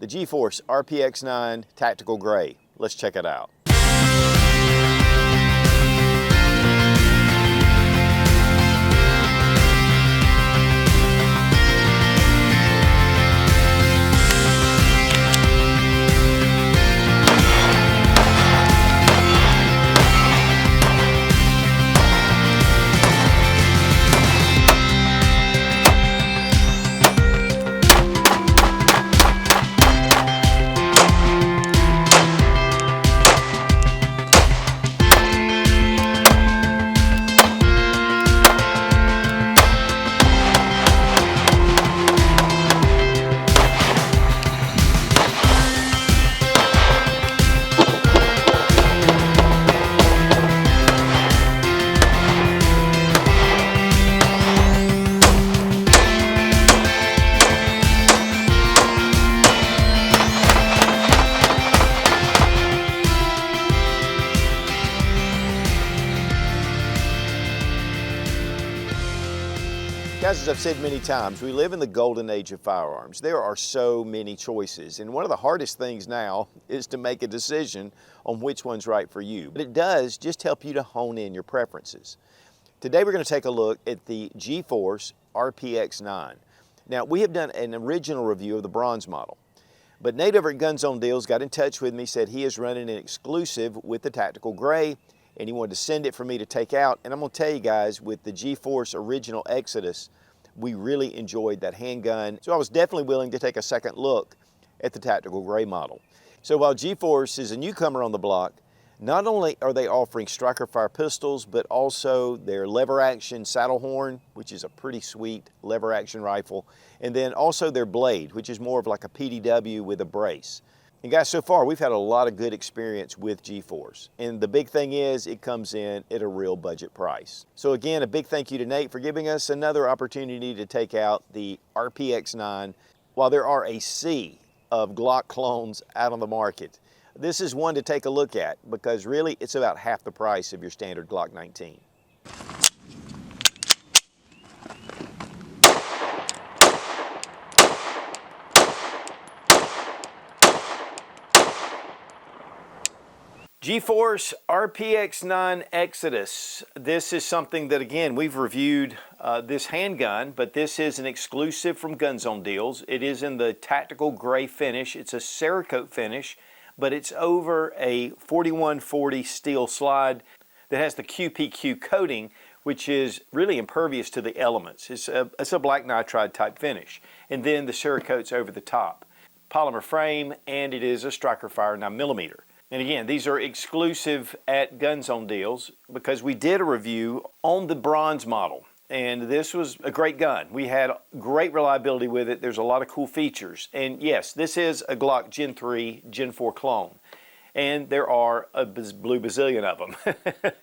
the GForce RPX9 Tactical Gray. Let's check it out. Guys, as I've said many times, we live in the golden age of firearms. There are so many choices, and one of the hardest things now is to make a decision on which one's right for you. But it does just help you to hone in your preferences. Today we're going to take a look at the GForce RPX9. Now, we have done an original review of the bronze model, but Nate over at Guns on Deals got in touch with me, said he is running an exclusive with the Tactical Gray, and he wanted to send it for me to take out. And I'm going to tell you guys, with the GForce original Exodus, we really enjoyed that handgun. So I was definitely willing to take a second look at the Tactical Gray model. So while GForce is a newcomer on the block, not only are they offering striker fire pistols, but also their lever action saddle horn, which is a pretty sweet lever action rifle, and then also their blade, which is more of like a PDW with a brace. And guys, so far we've had a lot of good experience with GForce. And the big thing is it comes in at a real budget price. So again, a big thank you to Nate for giving us another opportunity to take out the RPX9. While there are a sea of Glock clones out on the market, this is one to take a look at because really it's about half the price of your standard Glock 19. GForce RPX9 Exodus. This is something that, again, we've reviewed this handgun, but this is an exclusive from Guns on Deals. It is in the Tactical Gray finish. It's a Cerakote finish, but it's over a 4140 steel slide that has the QPQ coating, which is really impervious to the elements. It's a black nitride type finish. And then the Cerakote's over the top. Polymer frame, and it is a striker fire 9mm. And again, these are exclusive at Guns on Deals because we did a review on the bronze model. And this was a great gun. We had great reliability with it. There's a lot of cool features. And yes, this is a Glock Gen 3, Gen 4 clone. And there are a blue bazillion of them.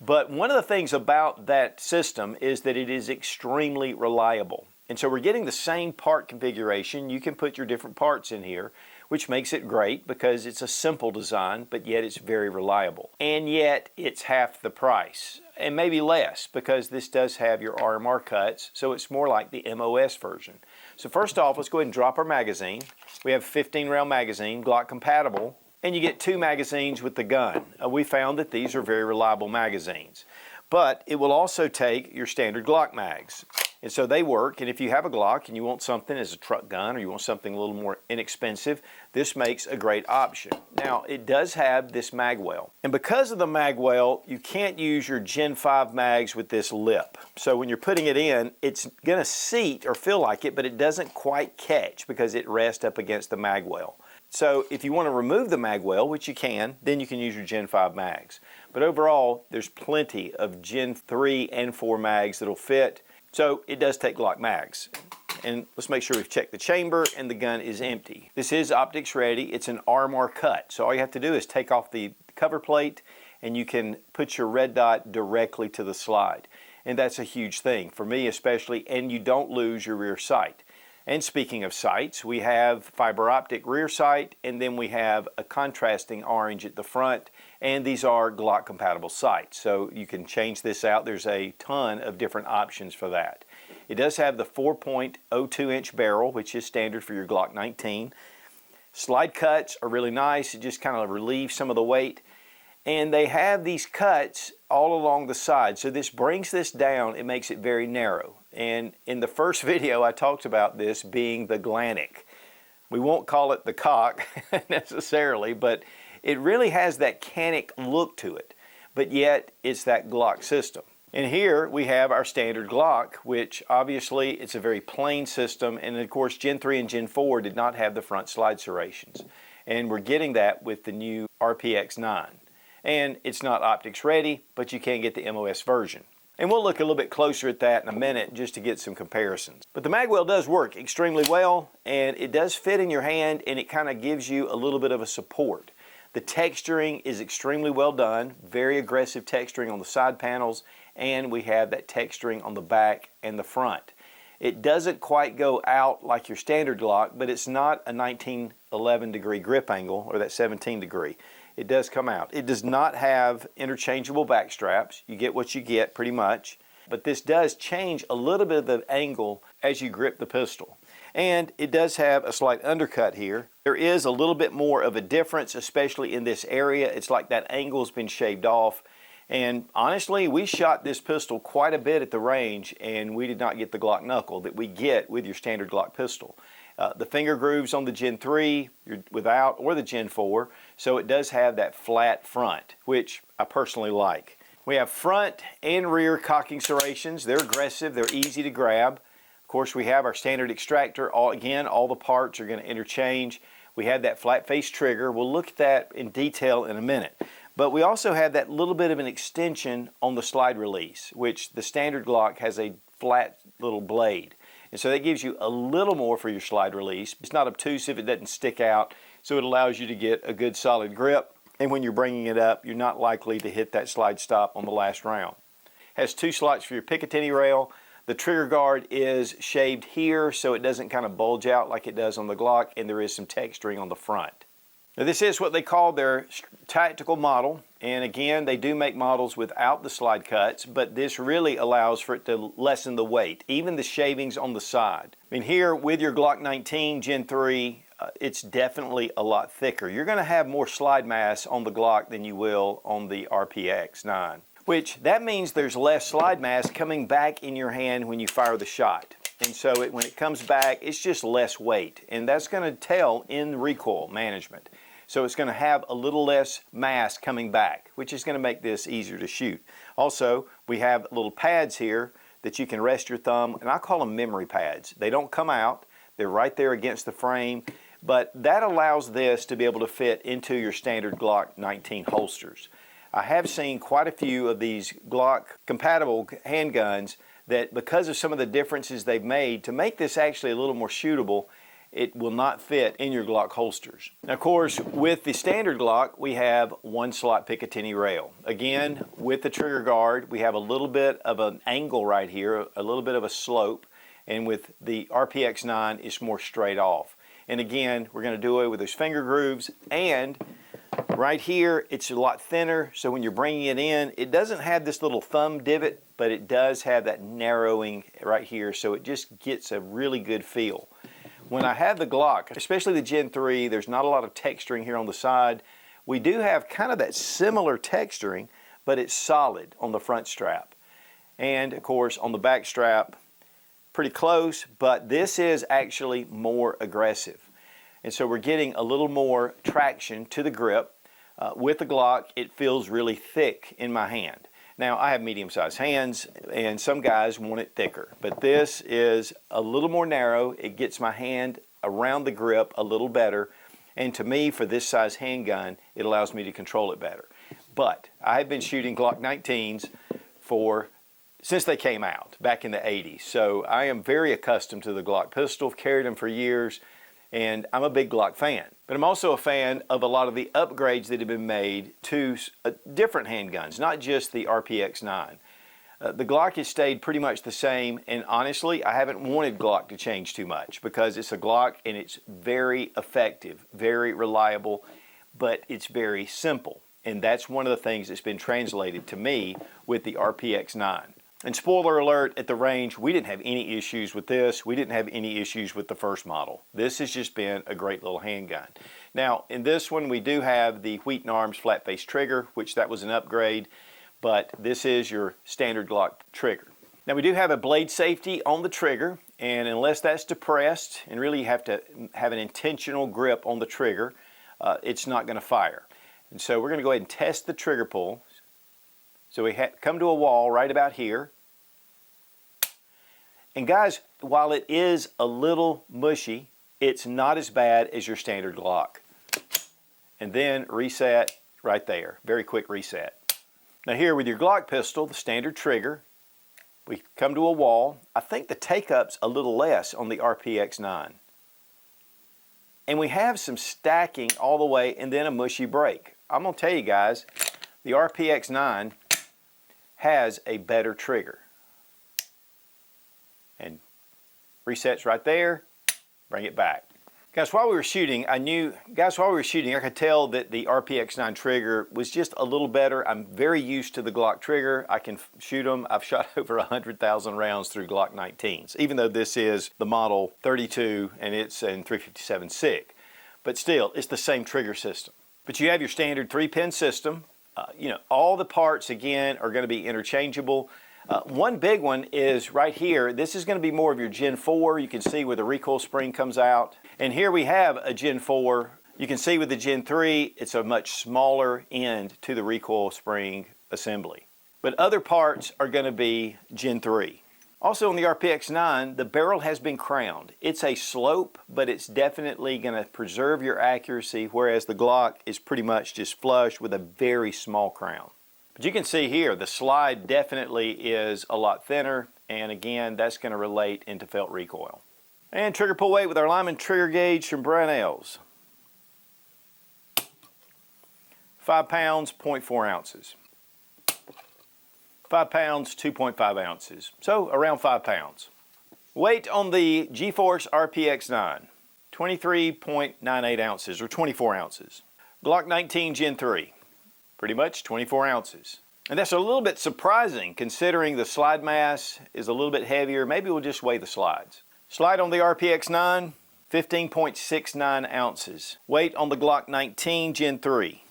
But one of the things about that system is that it is extremely reliable. And so we're getting the same part configuration. You can put your different parts in here, which makes it great because it's a simple design, but yet it's very reliable. And yet it's half the price, and maybe less, because this does have your RMR cuts, so it's more like the MOS version. So first off, let's go ahead and drop our magazine. We have a 15-round magazine, Glock compatible, and you get 2 magazines with the gun. We found that these are very reliable magazines. But it will also take your standard Glock mags. And so they work, and if you have a Glock and you want something as a truck gun or you want something a little more inexpensive, this makes a great option. Now, it does have this mag well. And because of the mag well, you can't use your Gen 5 mags with this lip. So when you're putting it in, it's gonna seat or feel like it, but it doesn't quite catch because it rests up against the mag well. So if you want to remove the mag well, which you can, then you can use your Gen 5 mags. But overall, there's plenty of Gen 3 and 4 mags that'll fit. So it does take Glock mags. And let's make sure we've checked the chamber and the gun is empty. This is optics ready. It's an RMR cut. So all you have to do is take off the cover plate and you can put your red dot directly to the slide. And that's a huge thing for me especially, and you don't lose your rear sight. And speaking of sights, we have fiber optic rear sight, and then we have a contrasting orange at the front, and these are Glock compatible sights. So you can change this out. There's a ton of different options for that. It does have the 4.02 inch barrel, which is standard for your Glock 19. Slide cuts are really nice. It just kind of relieves some of the weight. And they have these cuts all along the side. So this brings this down. It makes it very narrow. And in the first video, I talked about this being the Glanik. We won't call it the cock necessarily, but it really has that Canik look to it. But yet, it's that Glock system. And here we have our standard Glock, which obviously it's a very plain system. And of course, Gen 3 and Gen 4 did not have the front slide serrations. And we're getting that with the new RPX9. And it's not optics ready, but you can get the MOS version. And we'll look a little bit closer at that in a minute just to get some comparisons. But the magwell does work extremely well, and it does fit in your hand, and it kind of gives you a little bit of a support. The texturing is extremely well done, very aggressive texturing on the side panels, and we have that texturing on the back and the front. It doesn't quite go out like your standard Glock, but it's not a 1911 degree grip angle or that 17 degree. It does come out. It does not have interchangeable back straps. You get what you get pretty much, but this does change a little bit of the angle as you grip the pistol. And it does have a slight undercut here. There is a little bit more of a difference, especially in this area. It's like that angle's been shaved off. And honestly, we shot this pistol quite a bit at the range, and we did not get the Glock knuckle that we get with your standard Glock pistol. The finger grooves on the Gen 3, you're without, or the Gen 4, so it does have that flat front, which I personally like. We have front and rear cocking serrations. They're aggressive, they're easy to grab. Of course, we have our standard extractor. All the parts are going to interchange. We have that flat face trigger. We'll look at that in detail in a minute. But we also have that little bit of an extension on the slide release, which the standard Glock has a flat little blade. And so that gives you a little more for your slide release. It's not obtrusive, it doesn't stick out, so it allows you to get a good solid grip. And when you're bringing it up, you're not likely to hit that slide stop on the last round. Has 2 slots for your Picatinny rail. The trigger guard is shaved here so it doesn't kind of bulge out like it does on the Glock, and there is some texturing on the front. Now this is what they call their tactical model, and again they do make models without the slide cuts, but this really allows for it to lessen the weight, even the shavings on the side. I mean, here with your Glock 19 Gen 3, it's definitely a lot thicker. You're going to have more slide mass on the Glock than you will on the RPX9, which that means there's less slide mass coming back in your hand when you fire the shot. And so when it comes back, it's just less weight, and that's going to tell in recoil management. So it's going to have a little less mass coming back, which is going to make this easier to shoot. Also, we have little pads here that you can rest your thumb, and I call them memory pads. They don't come out. They're right there against the frame, but that allows this to be able to fit into your standard Glock 19 holsters. I have seen quite a few of these Glock compatible handguns that, because of some of the differences they've made to make this actually a little more shootable, it will not fit in your Glock holsters. Now, of course, with the standard Glock, we have 1 slot Picatinny rail. Again, with the trigger guard, we have a little bit of an angle right here, a little bit of a slope, and with the RPX9, it's more straight off. And again, we're going to do away with those finger grooves, and right here, it's a lot thinner, so when you're bringing it in, it doesn't have this little thumb divot, but it does have that narrowing right here, so it just gets a really good feel. When I have the Glock, especially the Gen 3, there's not a lot of texturing here on the side. We do have kind of that similar texturing, but it's solid on the front strap. And of course, on the back strap, pretty close, but this is actually more aggressive. And so we're getting a little more traction to the grip. With the Glock, it feels really thick in my hand. Now, I have medium-sized hands, and some guys want it thicker, but this is a little more narrow. It gets my hand around the grip a little better, and to me, for this size handgun, it allows me to control it better. But I have been shooting Glock 19s since they came out back in the 80s, so I am very accustomed to the Glock pistol. I've carried them for years, and I'm a big Glock fan. But I'm also a fan of a lot of the upgrades that have been made to different handguns, not just the RPX9. The Glock has stayed pretty much the same, and honestly, I haven't wanted Glock to change too much because it's a Glock and it's very effective, very reliable, but it's very simple. And that's one of the things that's been translated to me with the RPX9. And spoiler alert, at the range, we didn't have any issues with this. We didn't have any issues with the first model. This has just been a great little handgun. Now, in this one, we do have the Wheaton Arms flat face trigger, which that was an upgrade, but this is your standard Glock trigger. Now, we do have a blade safety on the trigger, and unless that's depressed, and really you have to have an intentional grip on the trigger, it's not going to fire. And so we're going to go ahead and test the trigger pull. So we come to a wall right about here. And guys, while it is a little mushy, it's not as bad as your standard Glock. And then reset right there. Very quick reset. Now here with your Glock pistol, the standard trigger, we come to a wall. I think the take-up's a little less on the RPX9. And we have some stacking all the way and then a mushy break. I'm going to tell you guys, the RPX9 has a better trigger. And resets right there, bring it back. Guys, while we were shooting, I could tell that the RPX9 trigger was just a little better. I'm very used to the Glock trigger. I can shoot them. I've shot over 100,000 rounds through Glock 19s, even though this is the model 32 and it's in 357 SIG. But still, it's the same trigger system. But you have your standard 3-pin system. All the parts, again, are going to be interchangeable. One big one is right here. This is going to be more of your Gen 4. You can see where the recoil spring comes out. And here we have a Gen 4. You can see with the Gen 3, it's a much smaller end to the recoil spring assembly. But other parts are going to be Gen 3. Also on the RPX9, the barrel has been crowned. It's a slope, but it's definitely going to preserve your accuracy, whereas the Glock is pretty much just flush with a very small crown. But you can see here, the slide definitely is a lot thinner, and again, that's going to relate into felt recoil. And trigger pull weight with our Lyman trigger gauge from Brownells. 5 pounds, 0.4 ounces. 5 pounds, 2.5 ounces. So around 5 pounds. Weight on the GForce RPX9, 23.98 ounces or 24 ounces. Glock 19 Gen 3, pretty much 24 ounces. And that's a little bit surprising considering the slide mass is a little bit heavier. Maybe we'll just weigh the slides. Slide on the RPX9, 15.69 ounces. Weight on the Glock 19 Gen 3,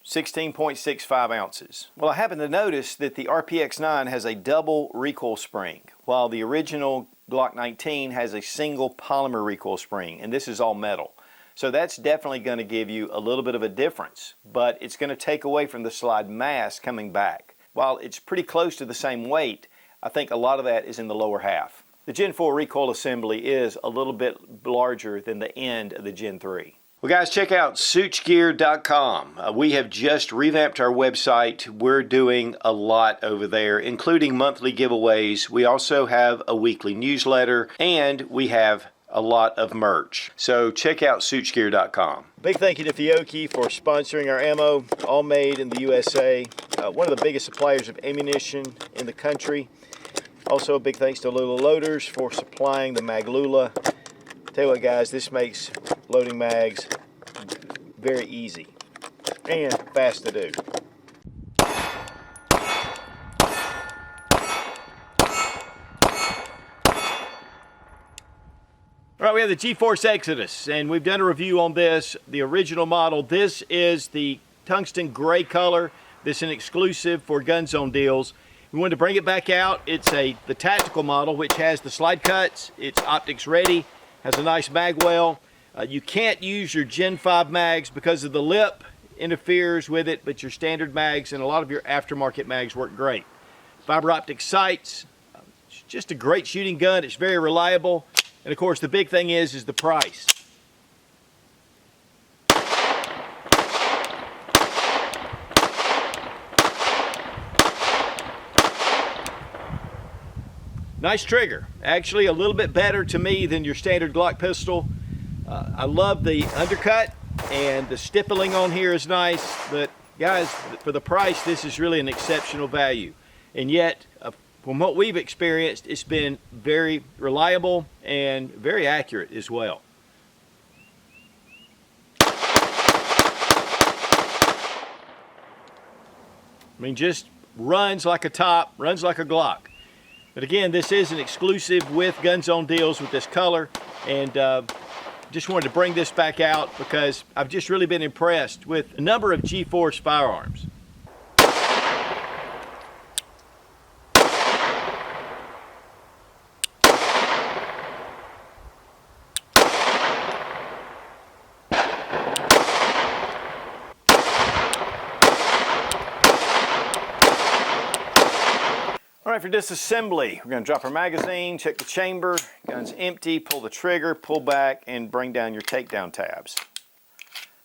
16.65 ounces. Well, I happen to notice that the RPX9 has a double recoil spring, while the original Glock 19 has a single polymer recoil spring, and this is all metal. So that's definitely going to give you a little bit of a difference, but it's going to take away from the slide mass coming back. While it's pretty close to the same weight, I think a lot of that is in the lower half. The Gen 4 recoil assembly is a little bit larger than the end of the Gen 3. Well guys, check out suchgear.com. We have just revamped our website. We're doing a lot over there, including monthly giveaways. We also have a weekly newsletter, and we have a lot of merch. So check out suchgear.com. Big thank you to Fiocchi for sponsoring our ammo, all made in the USA. One of the biggest suppliers of ammunition in the country. Also a big thanks to Lula Loaders for supplying the Mag Lula. Tell you what guys, this makes loading mags very easy and fast to do. All right, we have the GForce Exodus, and we've done a review on this, the original model. This is the tungsten gray color. This is an exclusive for Gun Zone deals. We wanted to bring it back out. It's the tactical model, which has the slide cuts. It's optics ready, has a nice mag well. You can't use your Gen 5 mags because of the lip interferes with it, but your standard mags and a lot of your aftermarket mags work great. Fiber optic sights, it's just a great shooting gun. It's very reliable. And of course, the big thing is the price. Nice trigger. Actually, a little bit better to me than your standard Glock pistol. I love the undercut, and the stippling on here is nice. But guys, for the price, this is really an exceptional value. And yet, from what we've experienced, it's been very reliable and very accurate as well. I mean, just runs like a top, runs like a Glock. But again, this is an exclusive with Guns on Deals with this color, and just wanted to bring this back out because I've just really been impressed with a number of GForce firearms. All right, for disassembly, we're going to drop our magazine, check the chamber, gun's empty, pull the trigger, pull back, and bring down your takedown tabs.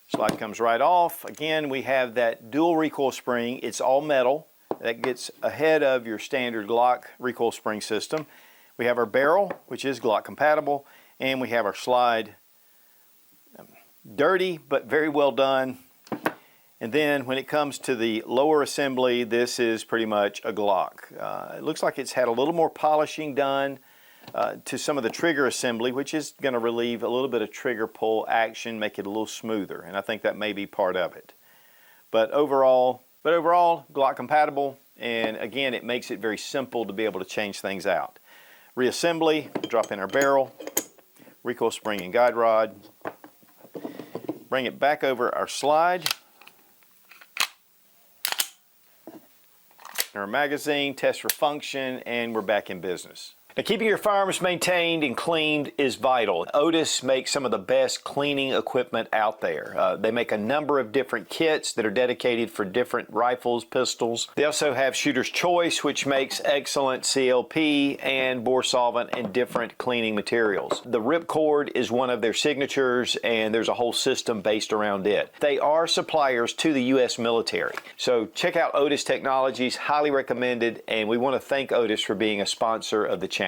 Slide comes right off. Again, we have that dual recoil spring. It's all metal. That gets ahead of your standard Glock recoil spring system. We have our barrel, which is Glock compatible, and we have our slide. Dirty, but very well done. And then when it comes to the lower assembly, this is pretty much a Glock. It looks like it's had a little more polishing done to some of the trigger assembly, which is going to relieve a little bit of trigger pull action, make it a little smoother. And I think that may be part of it. But overall, Glock compatible. And again, it makes it very simple to be able to change things out. Reassembly, drop in our barrel, recoil spring and guide rod. Bring it back over our slide. Our magazine, test for function, and we're back in business. Now, keeping your firearms maintained and cleaned is vital. Otis makes some of the best cleaning equipment out there. They make a number of different kits that are dedicated for different rifles, pistols. They also have Shooter's Choice, which makes excellent CLP and bore solvent and different cleaning materials. The Ripcord is one of their signatures, and there's a whole system based around it. They are suppliers to the U.S. military. So check out Otis Technologies, highly recommended, and we want to thank Otis for being a sponsor of the channel.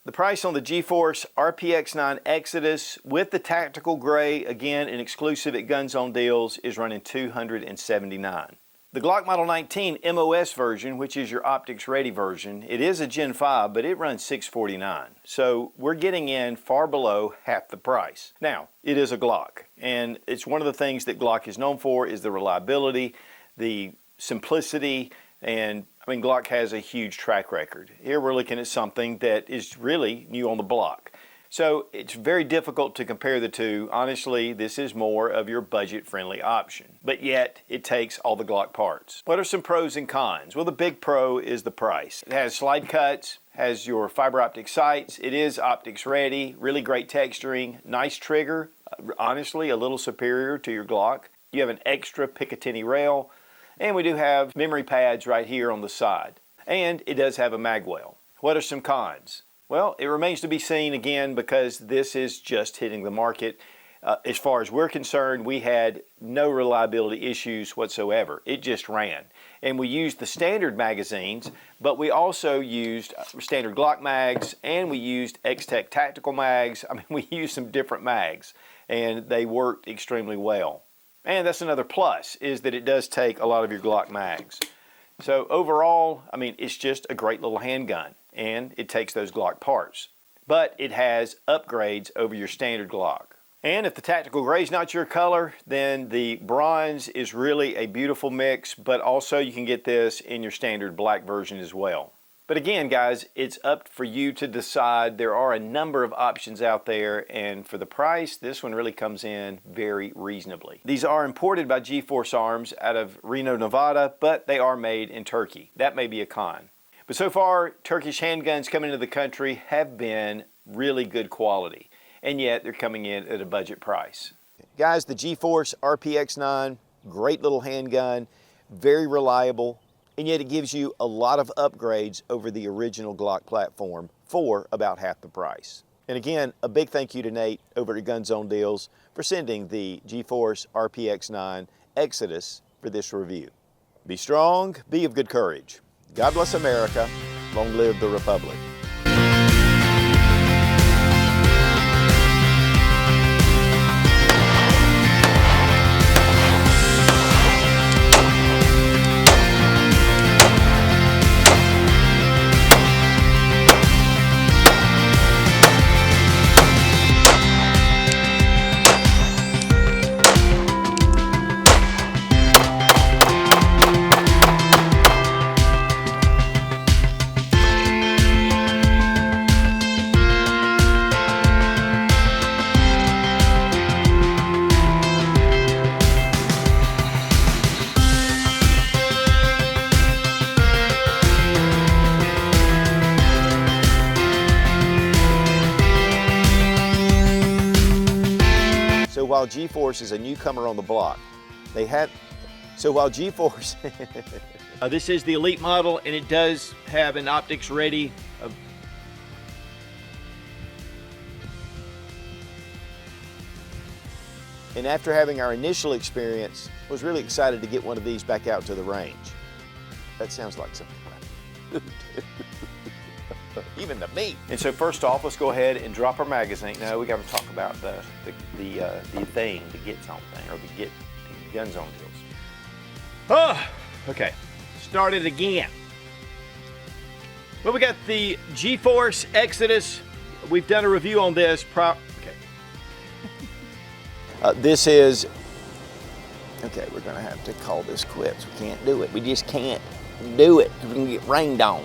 The price on the GForce RPX9 Exodus with the tactical gray, again an exclusive at Guns on Deals, is running $279. The Glock Model 19 MOS version, which is your optics ready version, it is a Gen 5, but it runs $649. So we're getting in far below half the price. Now, it is a Glock, and it's one of the things that Glock is known for is the reliability, the simplicity, and I mean, Glock has a huge track record. Here we're looking at something that is really new on the block. So it's very difficult to compare the two. Honestly, this is more of your budget-friendly option. But yet, it takes all the Glock parts. What are some pros and cons? Well, the big pro is the price. It has slide cuts, has your fiber optic sights. It is optics ready, really great texturing, nice trigger. Honestly, a little superior to your Glock. You have an extra Picatinny rail. And we do have memory pads right here on the side. And it does have a mag well. What are some cons? Well, it remains to be seen again because this is just hitting the market. As far as we're concerned, we had no reliability issues whatsoever. It just ran. And we used the standard magazines, but we also used standard Glock mags, and we used X-Tech tactical mags. I mean, we used some different mags, and they worked extremely well. And that's another plus, is that it does take a lot of your Glock mags. So overall, I mean, it's just a great little handgun, and it takes those Glock parts. But it has upgrades over your standard Glock. And if the tactical gray is not your color, then the bronze is really a beautiful mix, but also you can get this in your standard black version as well. But again, guys, it's up for you to decide. There are a number of options out there, and for the price, this one really comes in very reasonably. These are imported by GForce Arms out of Reno, Nevada, but they are made in Turkey. That may be a con. But so far, Turkish handguns coming into the country have been really good quality, and yet they're coming in at a budget price. Guys, the GForce RPX9, great little handgun, very reliable, and yet it gives you a lot of upgrades over the original Glock platform for about half the price. And again, a big thank you to Nate over at Guns on Deals for sending the GForce RPX9 Exodus for this review. Be strong, be of good courage. God bless America. Long live the Republic. while GForce is a newcomer on the block, while GForce, this is the Elite model, and it does have an optics ready. And after having our initial experience, was really excited to get one of these back out to the range. That sounds like something I do. Even to me. And so first off, let's go ahead and drop our magazine. Now we got to talk about the gets on thing, or the guns on deals. Oh, okay. Start it again. Well, we got the GForce Exodus. We've done a review on this. This is, okay, we're gonna have to call this quits. We can't do it. We just can't do it. We're gonna get rained on.